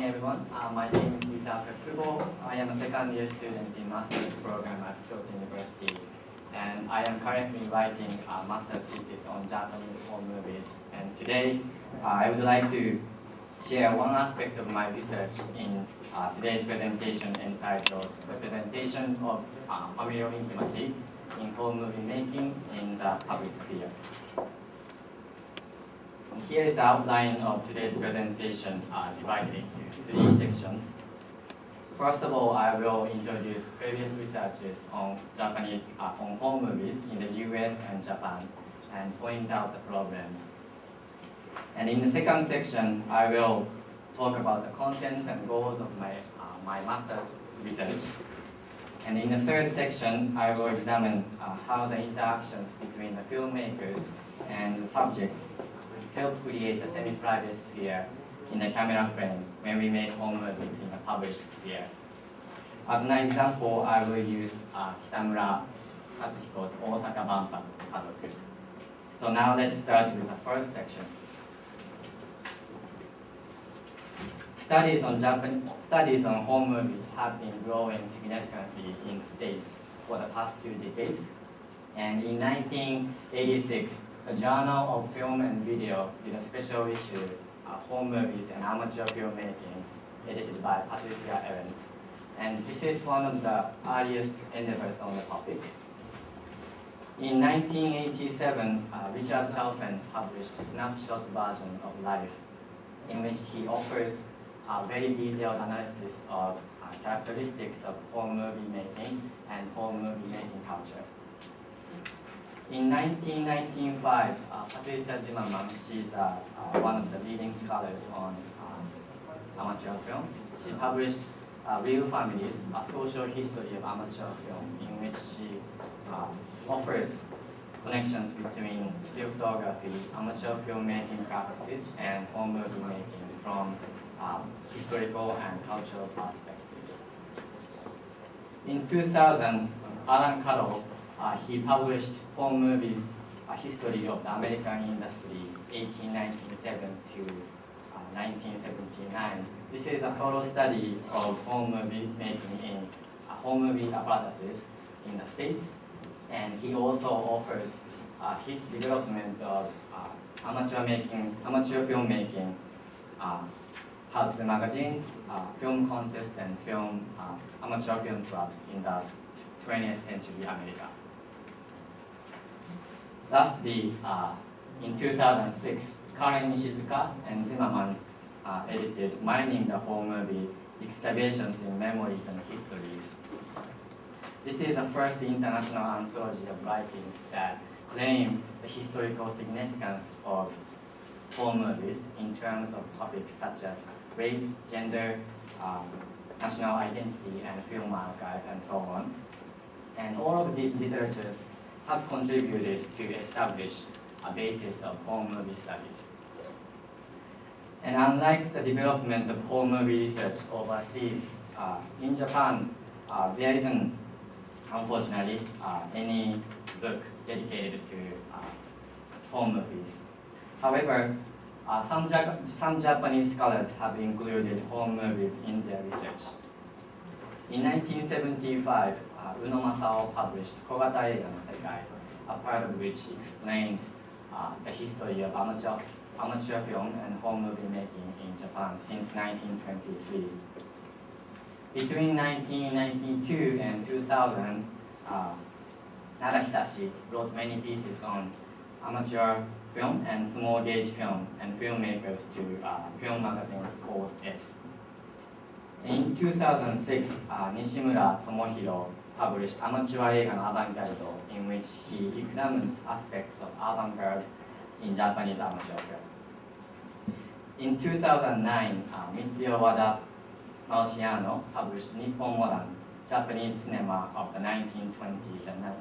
everyone. My name is Yutaka Kubo. I am a second year student in master's program at Kyoto University, and I am currently writing a master's thesis on Japanese home movies. And today, I would like to share one aspect of my research in today's presentation entitled Representation of Familial Intimacy in Home Movie Making in the Public Sphere. Here is the outline of today's presentation divided into three sections. First of all, I will introduce previous researches on Japanese on home movies in the US and Japan and point out the problems. And in the second section, I will talk about the contents and goals of my master's research. And in the third section, I will examine how the interactions between the filmmakers and the subjects help create a semi-private sphere in the camera frame when we make home movies in the public sphere. As an example, I will use Kitamura Katsuhiko's Osaka Banpa Kadoku. So now let's start with the first section. Studies on home movies have been growing significantly in the States for the past 2 decades. And in 1986, the Journal of Film and Video did a special issue, Home Movies and Amateur Filmmaking, edited by Patricia Evans. And this is one of the earliest endeavors on the topic. In 1987, Richard Chalfen published a snapshot version of Life, in which he offers a very detailed analysis of characteristics of home movie making and home movie making culture. In 1995, Patricia Zimmerman, she's one of the leading scholars on amateur films. She published Real Families, a social history of amateur film, in which she offers connections between still photography, amateur filmmaking practices, and home movie making from historical and cultural perspectives. In 2000, Alan Carroll he published Home Movies, A History of the American Industry, 1897 to 1979. This is a thorough study of home movie making in home movie apparatuses in the States. And he also offers his development of amateur filmmaking, how-to magazines, film contests, and amateur film clubs in the 20th century America. Lastly, in 2006, Karen Ishizuka and Zimmerman edited Mining the Home Movie, Excavations in Memories and Histories. This is the first international anthology of writings that claim the historical significance of home movies in terms of topics such as race, gender, national identity, and film archive, and so on. And all of these literatures have contributed to establish a basis of home movie studies. And unlike the development of home movie research overseas, in Japan, there isn't, unfortunately, any book dedicated to home movies. However, some Japanese scholars have included home movies in their research. In 1975, Uno Masao published Kogata Eiga no Sekai, a part of which explains the history of amateur film and home movie making in Japan since 1923. Between 1992 and 2000, Nara Hisashi wrote many pieces on amateur film and small gauge film and filmmakers to film magazines called S. In 2006, Nishimura Tomohiro published Amateur Eiga no Avant-garde, in which he examines aspects of avant-garde in Japanese amateur film. In 2009, Mitsuyo Wada Marciano published Nippon Modern, Japanese cinema of the 1920s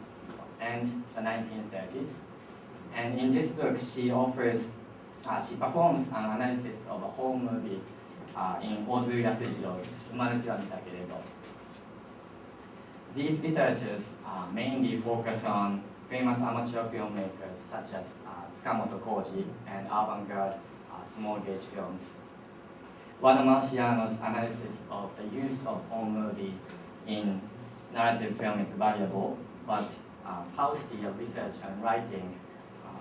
and the 1930s. And in this book, she performs an analysis of a home movie in Ozu Yasujiro's Humanity wa Mitakeredo. These literatures mainly focus on famous amateur filmmakers such as Tsukamoto Koji and avant-garde small gauge films. Marciano's analysis of the use of home movie in narrative film is valuable, but paucity of research and writing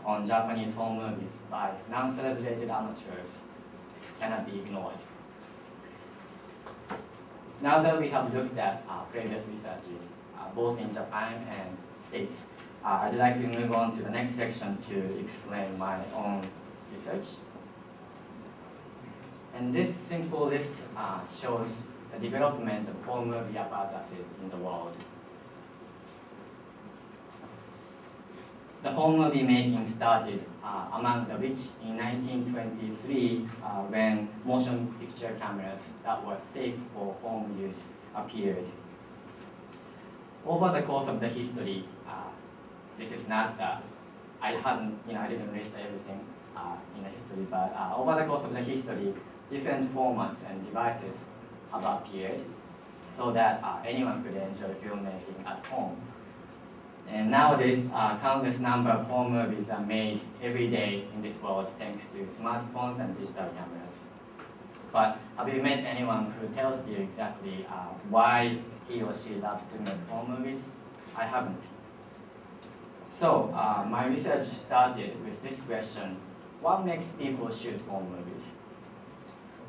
on Japanese home movies by non-celebrated amateurs cannot be ignored. Now that we have looked at previous researches, both in Japan and States, I'd like to move on to the next section to explain my own research. And this simple list shows the development of home movie apparatuses in the world. The home movie making started among the rich in 1923 when motion picture cameras that were safe for home use appeared. Over the course of the history, this is not I didn't list everything in the history, but over the course of the history, different formats and devices have appeared so that anyone could enjoy filmmaking at home. And nowadays, countless number of home movies are made every day in this world thanks to smartphones and digital cameras. But have you met anyone who tells you exactly why he or she loves to make home movies? I haven't. So my research started with this question: what makes people shoot home movies?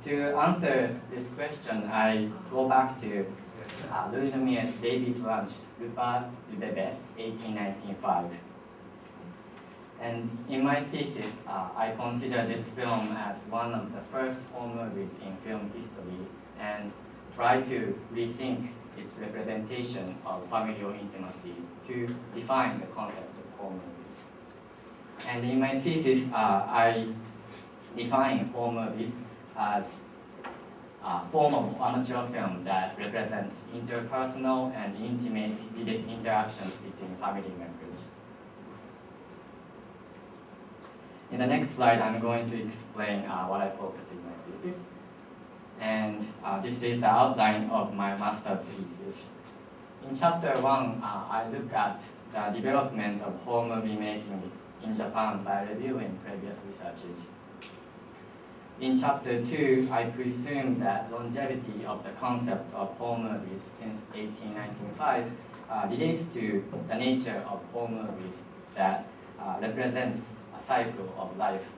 To answer this question, I go back to Louis Lumiere's Baby's Lunch, Repas du Bébé, 1895. And in my thesis, I consider this film as one of the first home movies in film history and try to rethink its representation of familial intimacy to define the concept of home movies. And in my thesis, I define home movies as a form of amateur film that represents interpersonal and intimate interactions between family members. In the next slide, I'm going to explain what I focus in my thesis. And this is the outline of my master's thesis. In chapter 1, I look at the development of home movie making in Japan by reviewing previous researches. In chapter 2, I presume that longevity of the concept of home movies since 1895 relates to the nature of home movies that represents a cycle of life.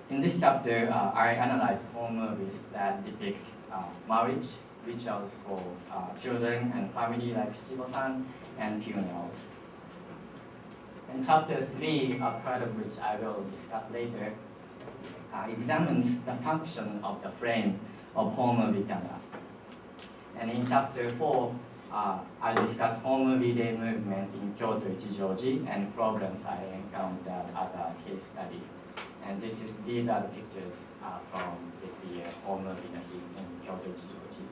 In this chapter, I analyze home movies that depict marriage, rituals for children and family like Shichibo-san, and funerals. And chapter 3, a part of which I will discuss later, examines the function of the frame of home movie camera. And in chapter 4, I discuss home movie day movement in Kyoto Ichijoji and problems I encountered as a case study. And these are the pictures from this year, home movie in Kyoto Ichijoji.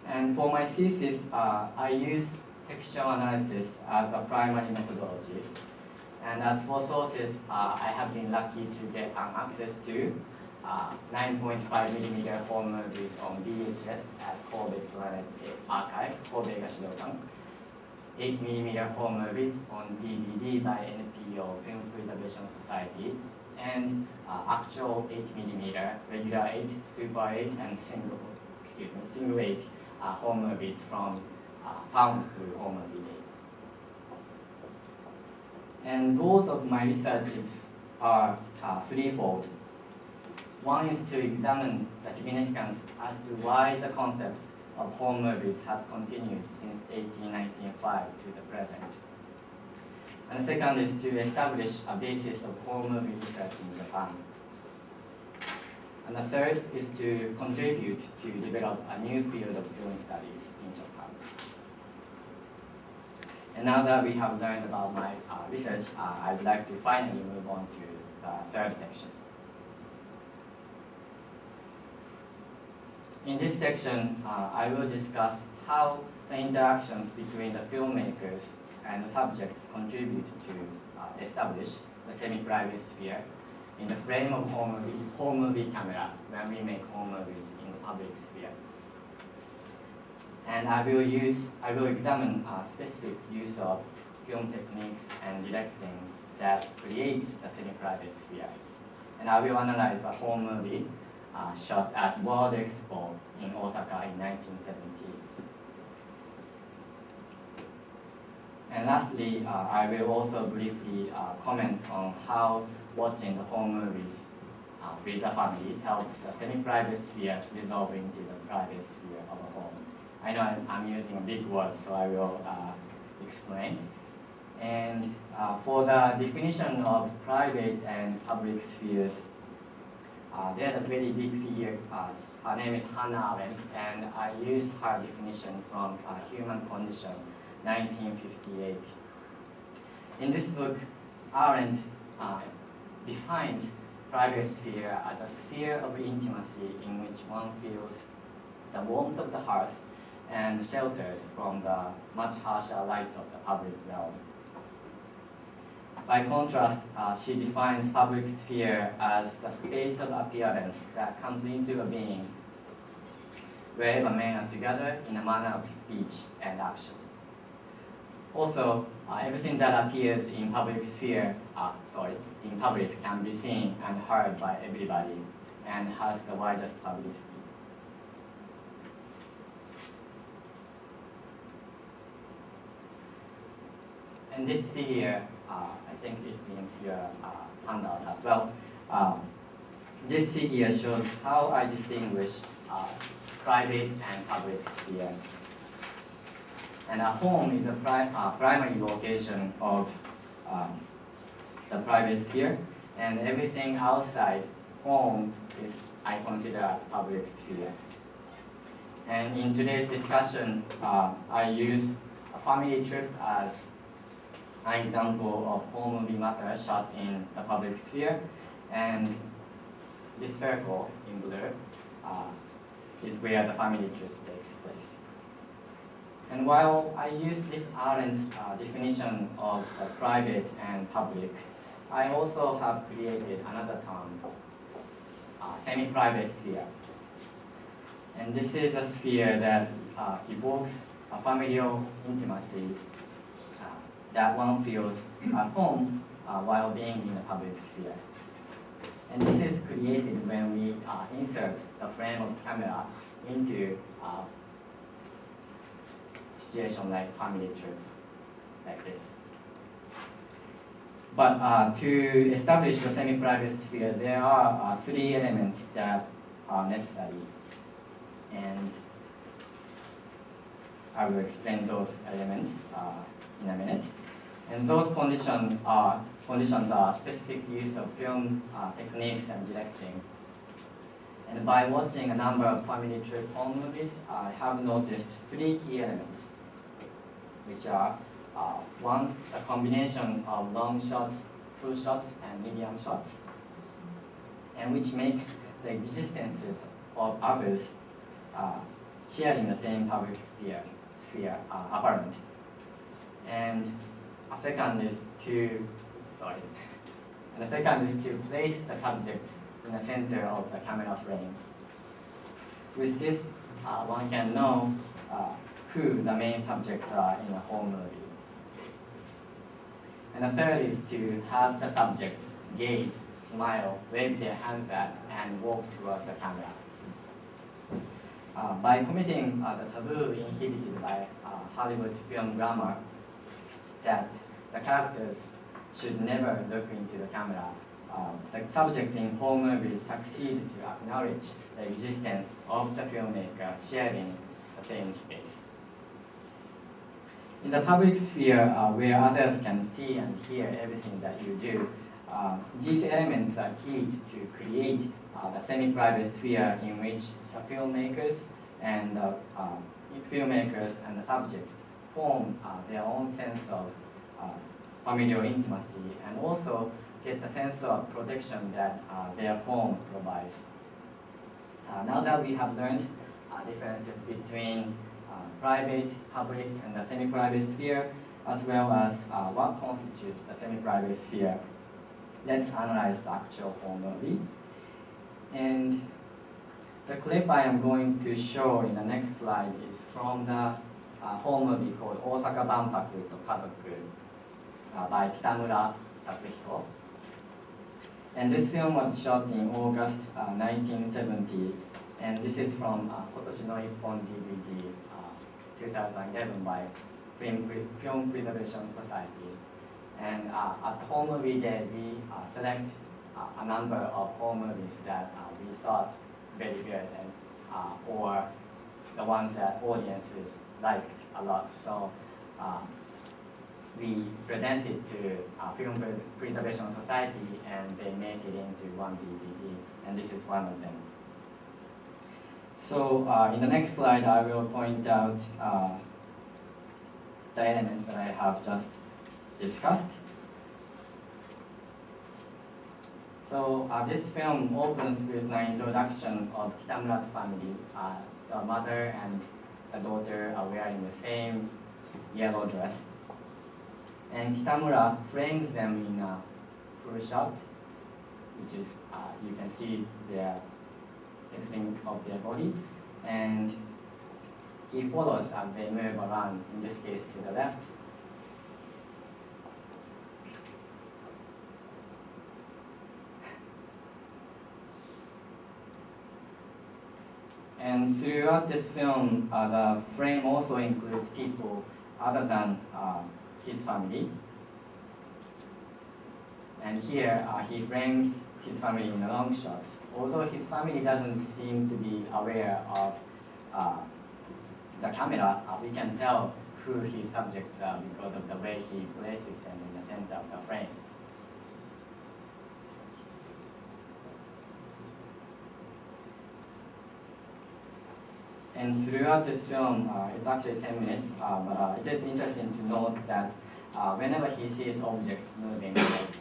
And for my thesis, I use textual analysis as a primary methodology. And as for sources, I have been lucky to get access to 9.5mm home movies on VHS at Kobe Planet Archive, Kobe Gashidokan, 8mm home movies on DVD by NPO Film Preservation Society, and actual 8mm, regular 8, super 8, and single 8 home movies from found through Home Movie Day. And goals of my researches are threefold. One is to examine the significance as to why the concept of home movies has continued since 1895 to the present. And the second is to establish a basis of home movie research in Japan. And the third is to contribute to develop a new field of film studies in Japan. And now that we have learned about my research, I'd like to finally move on to the third section. In this section, I will discuss how the interactions between the filmmakers and the subjects contribute to establish the semi-private sphere in the frame of home movie camera when we make home movies in the public sphere. And I will examine specific use of film techniques and directing that creates the semi-private sphere. And I will analyze a home movie shot at World Expo in Osaka in 1970. And lastly, I will also briefly comment on how watching the home movies with a family helps the semi-private sphere dissolve into the private sphere of a home. I know I'm using a big word, so I will explain. And for the definition of private and public spheres, there's a very big figure. Her name is Hannah Arendt, and I use her definition from Human Condition, 1958. In this book, Arendt defines private sphere as a sphere of intimacy in which one feels the warmth of the hearth and sheltered from the much harsher light of the public realm. By contrast, she defines public sphere as the space of appearance that comes into a being wherever men are together in a manner of speech and action. Also, everything that appears in public sphere, in public can be seen and heard by everybody and has the widest publicity. And this figure, I think it's in your handout as well. This figure shows how I distinguish private and public sphere. And a home is a primary location of the private sphere, and everything outside home is I consider as public sphere. And in today's discussion, I use a family trip as an example of home movie matter shot in the public sphere, and this circle in blue is where the family trip takes place. And while I use Arendt's definition of private and public, I also have created another term, semi-private sphere. And this is a sphere that evokes a familial intimacy that one feels at home while being in the public sphere. And this is created when we insert the frame of camera into a situation like family trip, like this. But to establish the semi-private sphere, there are three elements that are necessary. And I will explain those elements in a minute. And those conditions are specific use of film techniques and directing. And by watching a number of family trip home movies, I have noticed three key elements, which are one, the combination of long shots, full shots, and medium shots, and which makes the existences of others sharing the same public sphere apparent. And a second is to place the subjects in the center of the camera frame. With this, one can know who the main subjects are in a home movie. And the third is to have the subjects gaze, smile, wave their hands at, and walk towards the camera. By committing the taboo inhibited by Hollywood film grammar that the characters should never look into the camera, the subjects in home movies succeed to acknowledge the existence of the filmmaker sharing the same space. In the public sphere, where others can see and hear everything that you do, these elements are key to create the semi-private sphere in which the filmmakers and the subjects form their own sense of familial intimacy and also get the sense of protection that their home provides. Now that we have learned differences between private, public, and the semi-private sphere, as well as what constitutes the semi-private sphere, let's analyze the actual home movie. And the clip I am going to show in the next slide is from the home movie called Osaka Banpaku to Kazoku by Kitamura Tatsuhiko. And this film was shot in August 1970, and this is from Kotoshi no Ippon DVD 2011 by Film Preservation Society. And at home movie day, we select a number of home movies that we thought very good, and or the ones that audiences liked a lot. So we present it to Film Preservation Society, and they make it into one DVD, and this is one of them. So in the next slide, I will point out the elements that I have just discussed. So this film opens with an introduction of Kitamura's family. The mother and the daughter are wearing the same yellow dress. And Kitamura frames them in a full shot, which is, you can see everything of their body. And he follows as they move around, in this case to the left. And throughout this film, the frame also includes people other than his family. And here he frames his family in the long shots. Although his family doesn't seem to be aware of the camera, we can tell who his subjects are because of the way he places them in the center of the frame. And throughout this film, it's actually 10 minutes, but it is interesting to note that whenever he sees objects moving like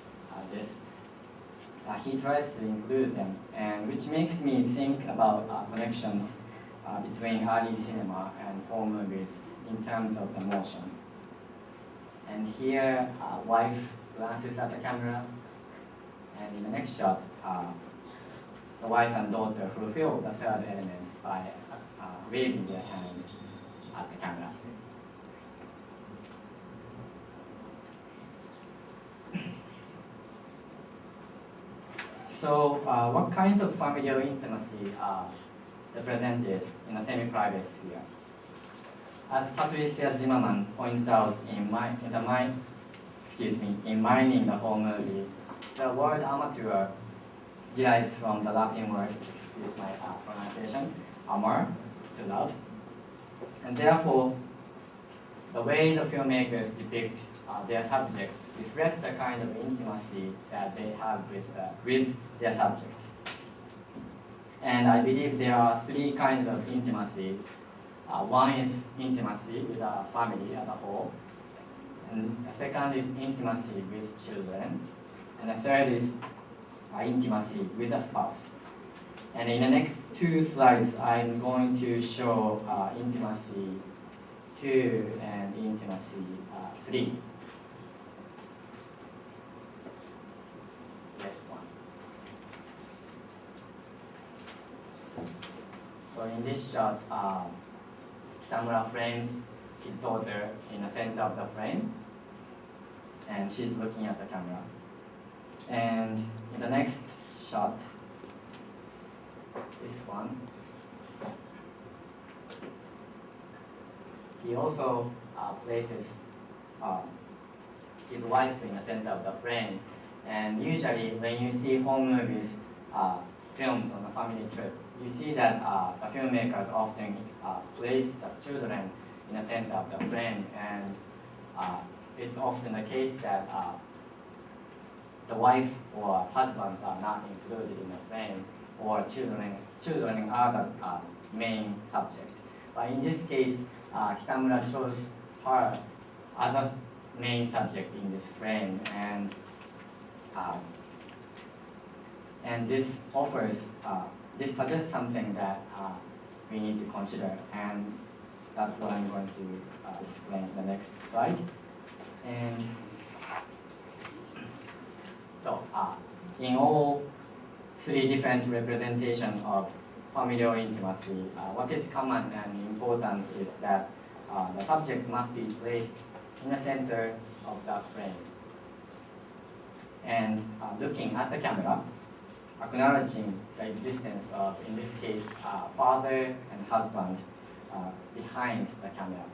this, he tries to include them, and which makes me think about connections between early cinema and home movies in terms of the motion. And here, wife glances at the camera, and in the next shot, the wife and daughter fulfill the third element by waving their hand at the camera. So, what kinds of familial intimacy are represented in a semi-private sphere? As Patricia Zimmerman points out in Mining the Whole Movie, the word amateur derives from the Latin word, excuse my pronunciation, amor, to love. And therefore, the way the filmmakers depict their subjects reflects a kind of intimacy that they have with their subjects. And I believe there are three kinds of intimacy. One is intimacy with a family as a whole. And the second is intimacy with children. And the third is intimacy with a spouse. And in the next two slides, I'm going to show intimacy 2 and intimacy 3. So in this shot, Kitamura frames his daughter in the center of the frame, and she's looking at the camera. And in the next shot, this one, he also places his wife in the center of the frame. And usually when you see home movies filmed on a family trip, you see that the filmmakers often place the children in the center of the frame, and it's often the case that the wife or husbands are not included in the frame, or children are the main subject. But in this case, Kitamura chose her as a main subject in this frame, and this suggests something that we need to consider, and that's what I'm going to explain in the next slide. And so, in all three different representations of familial intimacy, what is common and important is that the subjects must be placed in the center of the frame. and looking at the camera, acknowledging the existence of, in this case, father and husband behind the camera.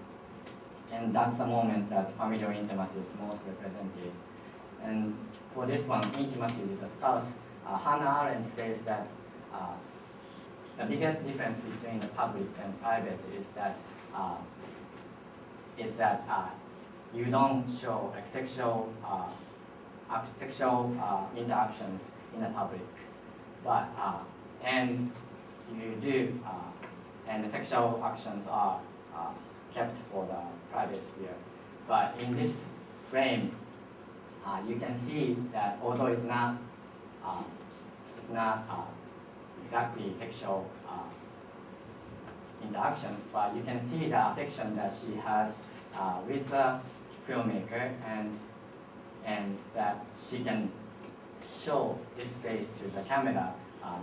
And that's the moment that familial intimacy is most represented. And for this one, intimacy with a spouse, Hannah Arendt says that the biggest difference between the public and private is that you don't show like sexual interactions in the public, but and you do, and the sexual actions are kept for the private sphere. But in this frame, you can see that although it's not exactly sexual interactions, but you can see the affection that she has with the filmmaker, and that she can show this face to the camera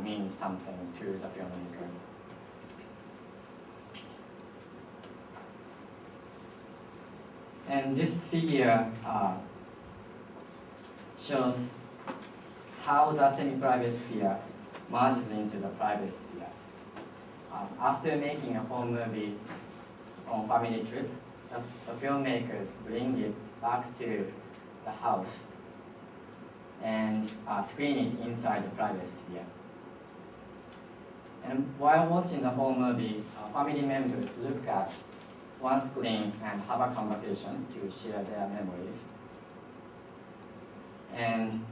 means something to the filmmaker. And this figure shows how the semi-private sphere merges into the private sphere. After making a home movie on family trip, the filmmakers bring it back to the house and screen it inside the private sphere. And while watching the home movie, family members look at one screen and have a conversation to share their memories. And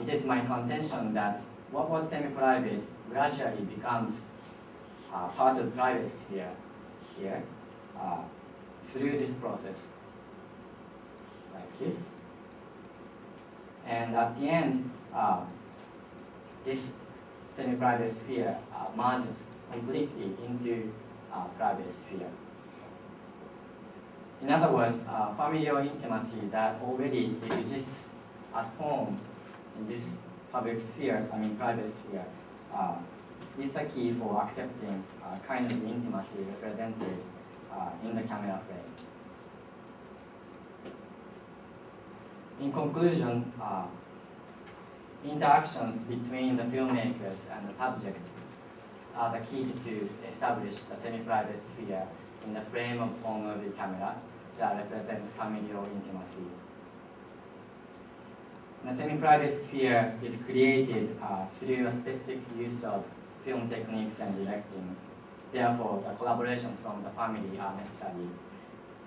it is my contention that what was semi-private gradually becomes part of private sphere here through this process, like this. And at the end, this semi-private sphere merges completely into private sphere. In other words, familial intimacy that already exists at home in this public sphere, private sphere, is the key for accepting kind of intimacy represented in the camera frame. In conclusion, interactions between the filmmakers and the subjects are the key to establish the semi-private sphere in the frame of home movie camera that represents familial intimacy. The semi-private sphere is created through a specific use of film techniques and directing. Therefore, the collaboration from the family are necessary.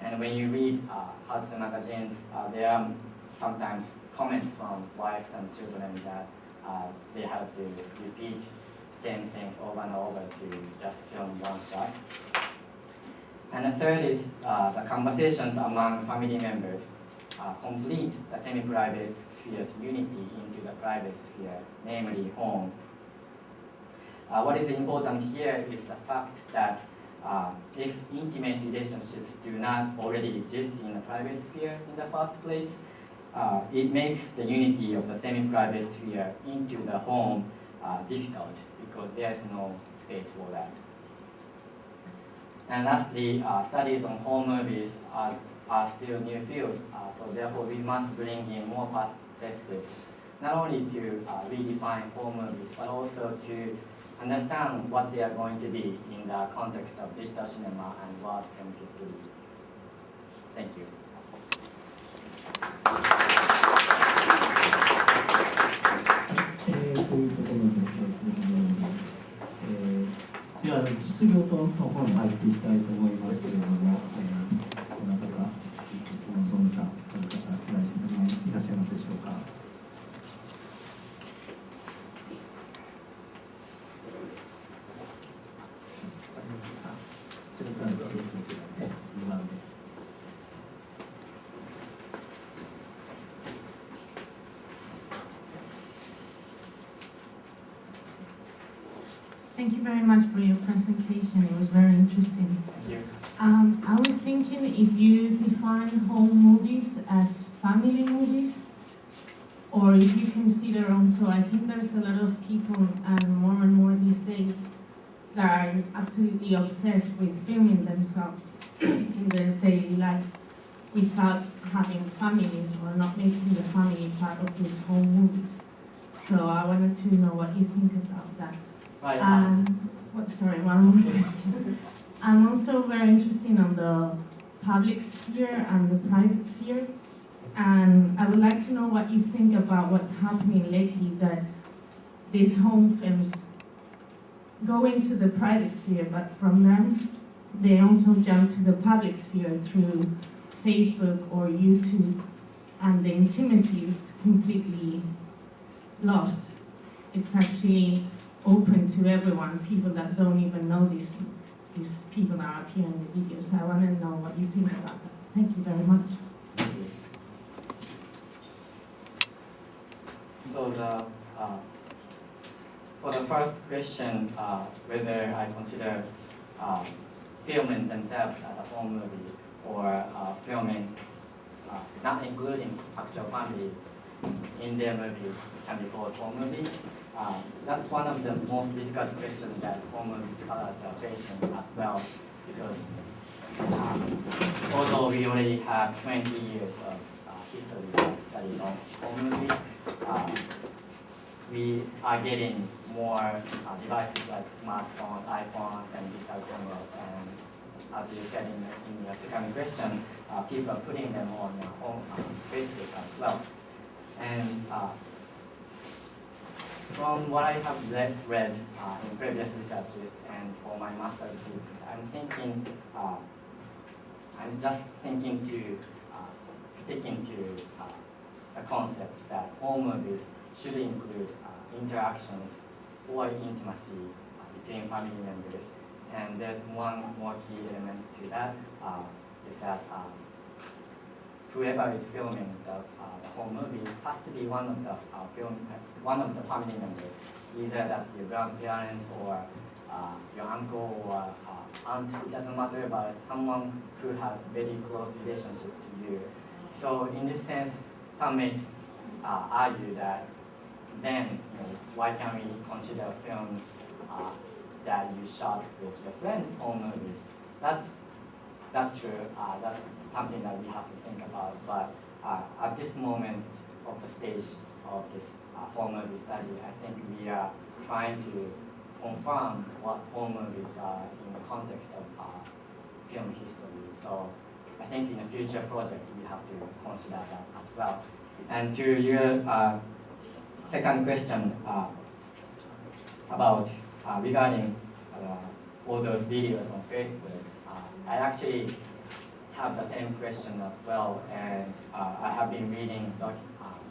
And when you read Hatsu magazines, there are sometimes comments from wives and children that they have to repeat same things over and over to just film one shot. And the third is the conversations among family members complete the semi-private sphere's unity into the private sphere, namely home. What is important here is the fact that if intimate relationships do not already exist in the private sphere in the first place, it makes the unity of the semi-private sphere into the home difficult because there is no space for that. And lastly, studies on home movies are still new field, so therefore we must bring in more perspectives, not only to redefine home movies, but also to understand what they are going to be in the context of digital cinema and world film history. Thank you. というところですね。では質疑応答の方に入っていきたいと思いますけれども、どなたか質問その他いらっしゃいますでしょうか。それから2番目。Thank you very much for your presentation. It was very interesting. Thank you. I was thinking if you define home movies as family movies, or if you consider also, I think there's a lot of people, and more these days, that are absolutely obsessed with filming themselves in their daily lives. without having families or not making the family part of these home movies. So I wanted to know what you think about that. Right. One more question. I'm also very interested on the public sphere and the private sphere. And I would like to know what you think about what's happening lately, that these home films go into the private sphere, but from them, they also jump to the public sphere through Facebook or YouTube, and the intimacy is completely lost. It's actually open to everyone, people that don't even know these people that appear in the videos. I want to know what you think about that. Thank you very much. So for the first question, whether I consider filming themselves as a home movie or filming not including actual family in their movie can be called home movie. That's one of the most difficult questions that home movie scholars are facing as well, because although we already have 20 years of history of studies on home movies, we are getting more devices like smartphones, iPhones, and digital cameras. And as you said in your second question, people are putting them on Facebook as well. And from what I have read in previous researches and for my master's thesis, I'm just thinking to sticking to the concept that home movies should include interactions or intimacy between family members. And there's one more key element to that, is that whoever is filming the home movie has to be one of the family members, either that's your grandparents or your uncle or aunt. It doesn't matter, but someone who has very close relationship to you. So in this sense, some may argue that then why can't we consider films that you shot with your friends' home movies? That's true. That's something that we have to think about. But at this moment of the stage of this home movie study, I think we are trying to confirm what home movies are in the context of film history. So I think in a future project we have to consider that as well. And to your second question about regarding all those videos on Facebook, I actually have the same question as well, and I have been reading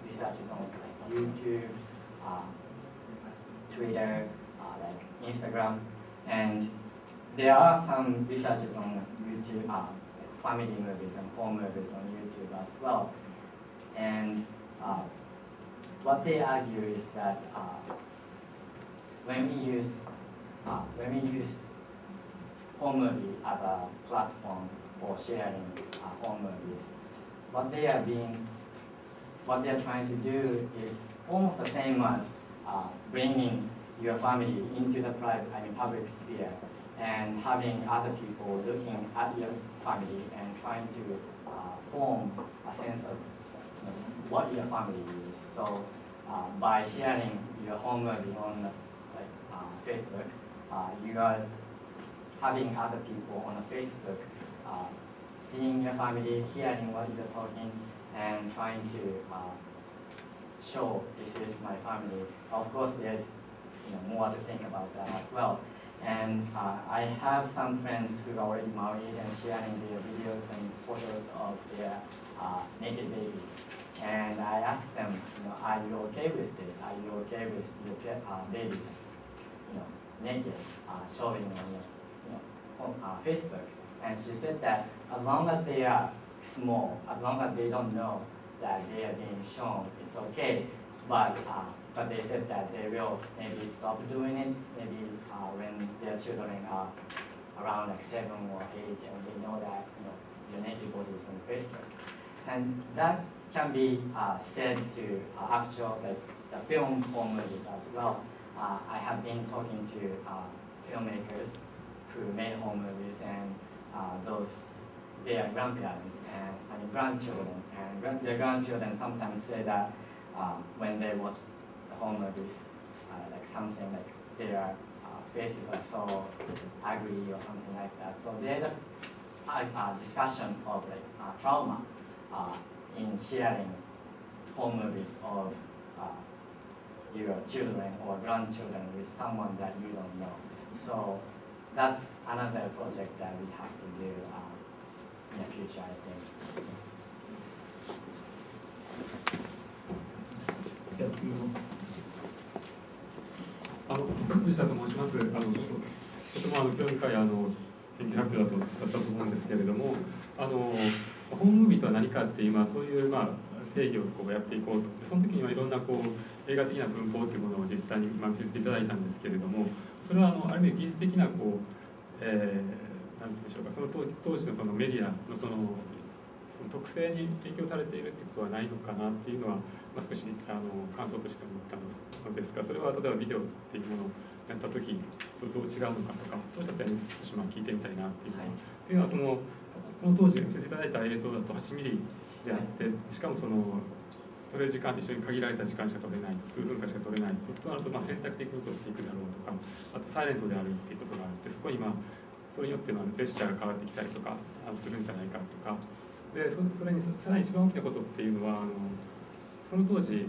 researches on like YouTube, Twitter, like Instagram, and there are some researches on YouTube, like family movies and home movies on YouTube as well. And what they argue is that when we use home movie as a platform for sharing home movies, what they are trying to do is almost the same as bringing your family into the public sphere and having other people looking at your family and trying to form a sense of what your family is. So by sharing your home movie on Facebook, you are having other people on Facebook seeing your family, hearing what you're talking, and trying to show this is my family. Of course, there's more to think about that as well. And I have some friends who are already married and sharing their videos and photos of their naked babies. And I asked them, are you okay with this? Are you okay with your babies, naked, showing on Facebook? And she said that as long as they are small, as long as they don't know that they are being shown, it's okay. But they said that they will maybe stop doing it, maybe when their children are around like 7 or 8, and they know that your naked body is on Facebook. And that can be said to actual the film home movies as well. I have been talking to filmmakers who made home movies, and those their grandparents and grandchildren, and their grandchildren sometimes say that when they watch the home movies, like something like their faces are so ugly or something like that. So there's a discussion of like trauma in sharing home movies of your children or grandchildren with someone that you don't know. So that's another project that we have to do in the future, I think. じゃあ次の藤田と申します。とても興味深い研究発表だったと思うんですけれども、ホームムービーとは何かっていうそういう定義をやっていこうと。その時にはいろんな映画的な文法というものを実際に見せていただいたんですけれども、それはある意味技術的ななんていうんでしょうか、その当時のそのメディアのその特性に影響されているということはないのかなっていうのは、少し感想として思ったのですが、それは例えばビデオっていうものをやった時とどう違うのかとか、そうした点少し聞いてみたいなっていうのは、というのはこの当時見せていただいた映像だと8ミリであって、しかも撮れる時間って非常に限られた時間しか撮れないと、数分間しか撮れないとなると、選択的に撮っていくだろうとか、あとサイレントであるっていうことがあって、そこにそれによってジェスチャーが変わってきたりとかするんじゃないかとかで、それにさらに一番大きなことっていうのはその当時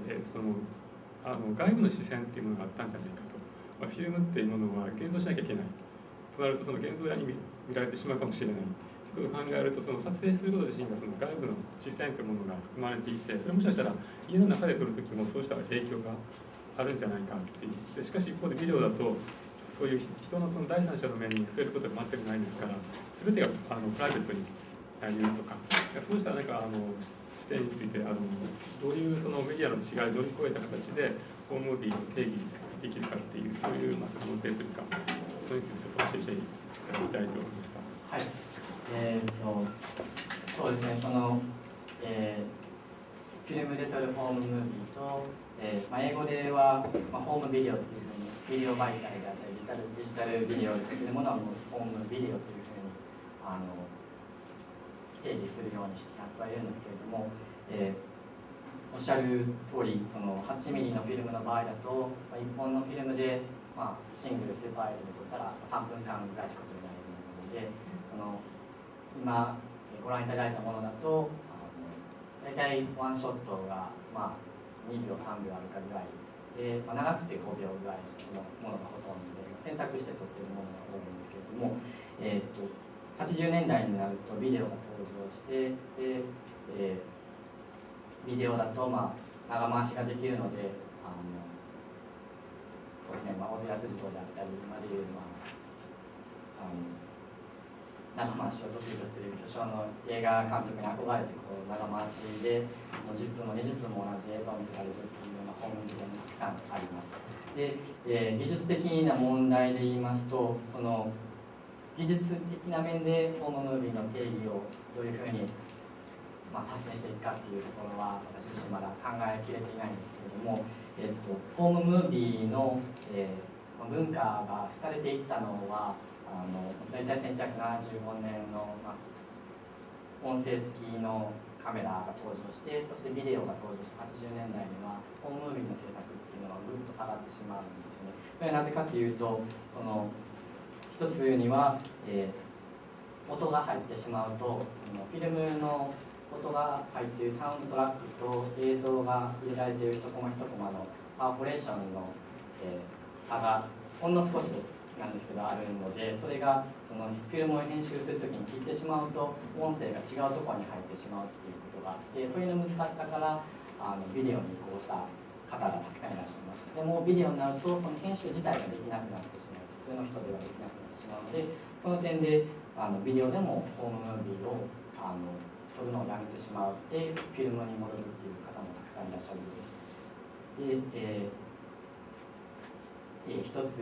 外部の視線っていうものがあったんじゃないかと。フィルムっていうものは現像しなきゃいけないとなると、その現像屋に見られてしまうかもしれないということを考えると、その撮影すること自身がその外部の視線というものが含まれていて、それもしかしたら家の中で撮るときもそうした影響があるんじゃないかっていう。でしかし一方でビデオだとそういう人の第三者の面に触れることが全くないですから、全てがプライベートに言うとか、そうした視点についてどういうそのメディアの違いを乗り越えた形でホームムービーを定義できるかっていう、そういう可能性というか、それについてちょっと教えていただきたいと思いました。はい。そうですね。フィルムで撮るホームムービーと、英語では、ホームビデオというふうに、ビデオ媒体であったりデジタルビデオというものはホームビデオというふうに定義するようになってはいるんですけれども、おっしゃる通り、その8ミリのフィルムの場合だと、1本のフィルムで、シングルスーパーエイトで撮ったら3分間ぐらいしか撮れないので、今ご覧いただいたものだと大体ワンショットが2秒3秒あるかぐらいで、長くて5秒ぐらいのものがほとんどで、選択して撮っているものが多いんですけれども、80年代になるとビデオが登場して、でビデオだと長回しができるので、そうですね、小津安二郎であったり、今でいう長回しを得意とする巨匠の映画監督に憧れて長回しで10分も20分も同じ映像を見せられるというようなホームビデオもたくさんあります。で、技術的な問題で言いますと、技術的な面でホームムービーの定義をどういうふうに刷新していくかっていうところは私自身まだ考えきれていないんですけれども、ホームムービーの、文化が廃れていったのは大体1975年の、音声付きのカメラが登場して、そしてビデオが登場して80年代にはホームムービーの制作っていうのはぐっと下がってしまうんですよね。これはなぜかというと、一つには、音が入ってしまうとフィルムの音が入っているサウンドトラックと映像が入れられている一コマ一コマのパーフォレーションの、差がほんの少しなんですけどあるので、それがフィルムを編集するときに切ってしまうと音声が違うところに入ってしまうっていうことがあって、それの難しさからビデオに移行した方がたくさんいらっしゃいます。でもビデオになるとその編集自体ができなくなってしまう、普通の人ではできなくなってしまうので、その点でビデオでもホームムービーを撮るのをやめてしまうでフィルムに戻るっていう方もたくさんいらっしゃるようです。で、一つ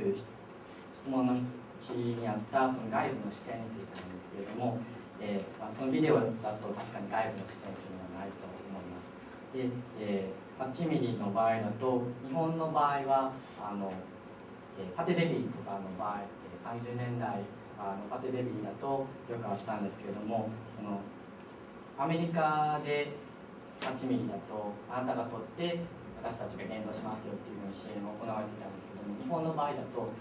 質問のうちにあったその外部の視線についてなんですけれども、そのビデオだと確かに外部の視線というのはないと思います。で、8ミリの場合だと、日本の場合はパテレビとかの場合、30年代とかのパテベビーだとよくあったんですけれども、そのアメリカで8ミリだとあなたが取って私たちが現像しますよっていうふうに支援が行われていたんですけども、日本の場合だと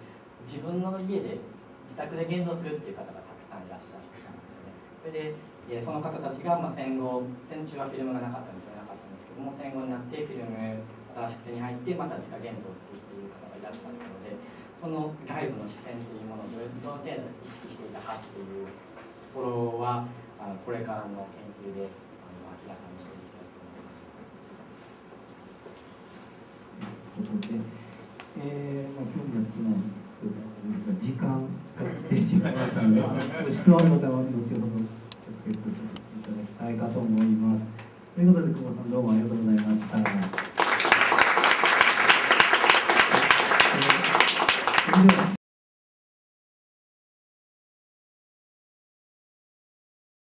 自分の家で自宅で現像するっていう方がたくさんいらっしゃったんですよね。それでその方たちが戦後、戦中はフィルムがなかったので撮れなかったんですけども、戦後になってフィルム新しく手に入ってまた自家現像するっていう方がいらっしゃったので、その外部の視線っていうものをどの程度意識していたかっていうところはこれからの研究で明らかにしていきたいと思います。ということで、興味が尽きないということですが、時間が来てしまいましたので、ご質問の方は後ほど直接させていただきたいかと思います。ということで、久保さんどうもありがとうございました。